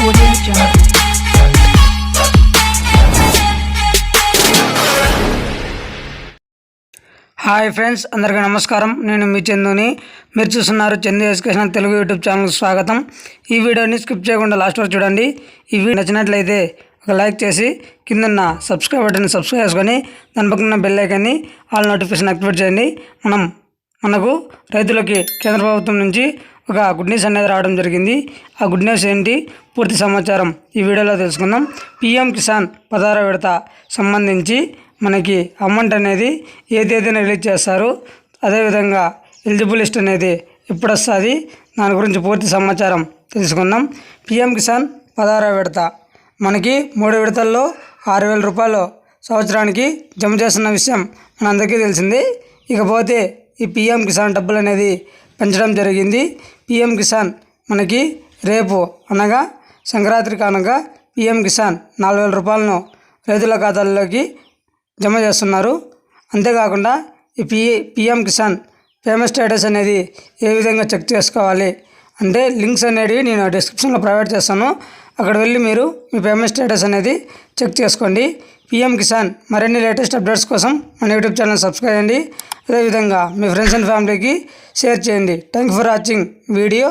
Audio Jungle. Hi friends, అందరికీ నమస్కారం. నేను మీ చందుని. మీరు చూస్తున్నారు చందు ఎడ్యుకేషన్ తెలుగు యూట్యూబ్ ఛానల్కి స్వాగతం. ఈ వీడియోని స్కిప్ చేయకుండా లాస్ట్ వరకు చూడండి. ఈ వీడియో నచ్చినట్లయితే ఒక లైక్ చేసి కిందన్న సబ్స్క్రైబ్ బటన్ని సబ్స్క్రైబ్ చేసుకొని దాని పక్కన బెల్ ఐకాన్ని ఆల్ నోటిఫికేషన్ యాక్టివేట్ చేయండి. మనకు రైతులకి కేంద్ర ప్రభుత్వం నుంచి ఒక గుడ్ న్యూస్ అనేది రావడం జరిగింది. ఆ గుడ్ న్యూస్ ఏంటి, పూర్తి సమాచారం ఈ వీడియోలో తెలుసుకుందాం. పిఎం కిసాన్ 16వ విడత సంబంధించి మనకి అమౌంట్ అనేది ఏ తేదీన రిలీజ్ చేస్తారు, అదేవిధంగా ఎలిజిబుల్ లిస్ట్ అనేది ఎప్పుడు వస్తుంది, దాని గురించి పూర్తి సమాచారం తెలుసుకుందాం. పిఎం కిసాన్ 16వ విడత మనకి 3 విడతల్లో 6,000 రూపాయలు సంవత్సరానికి జమ చేస్తున్న విషయం మనందరికీ తెలిసింది. ఇకపోతే ఈ పిఎం కిసాన్ డబ్బులు అనేది పెంచడం జరిగింది. పిఎం కిసాన్ మనకి రేపు అనగా సంక్రాంతి కానుక పిఎం కిసాన్ 4,000 రూపాయలను రైతుల ఖాతాల్లోకి జమ చేస్తున్నారు. అంతేకాకుండా ఈ పిఎం కిసాన్ పేమెంట్ స్టేటస్ అనేది ఏ విధంగా చెక్ చేసుకోవాలి అంటే లింక్స్ అనేవి నేను డిస్క్రిప్షన్లో ప్రొవైడ్ చేస్తాను. అక్కడ వెళ్ళి మీరు మీ పేమెంట్ స్టేటస్ అనేది చెక్ చేసుకోండి. పిఎం కిసాన్ మరిన్ని లేటెస్ట్ అప్డేట్స్ కోసం మన యూట్యూబ్ ఛానల్ సబ్స్క్రైబ్ చేయండి. అదేవిధంగా మీ ఫ్రెండ్స్ అండ్ ఫ్యామిలీకి షేర్ చేయండి. Thank you for watching video.